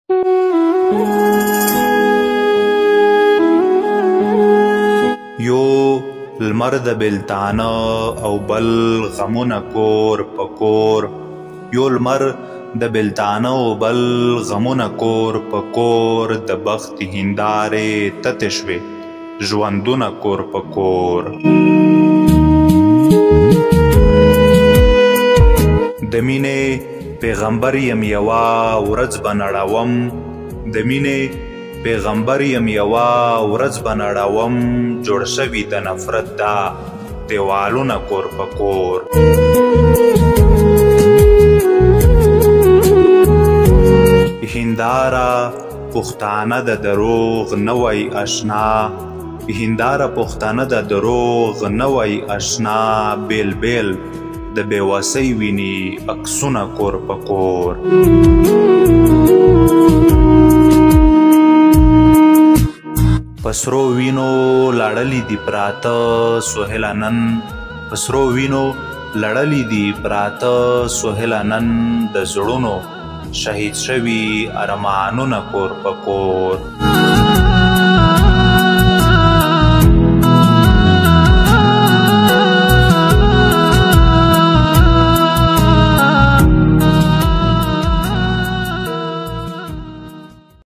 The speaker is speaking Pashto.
یو لمر د بېلتانه او بل غمونه کور په کور، یو لمر د بېلتانه او بل غمونه کور په کور، د بخت هندارې تتې شوې ژوندونه کور په کور. د مینې پیغمبر یم یوه ورځ به نړوم، د مینې پیغمبر یم یوه ورځ به نړوم، جوړ شوي د نفرت دا دیوالونه کور په کور. هنداره پښتانه د دروغ نه وای اشنا، هنداره پښتانه د دروغ نه وای اشنا، بیل بیل د بېوسۍ ویني عکسونه کور په کور. په سرو وینو لړلي دي پراته سهیله نن، په سرو وینو لړلي دي پراته سهیله نن، د زړونو شهید شوي ارمانونه کور په کور.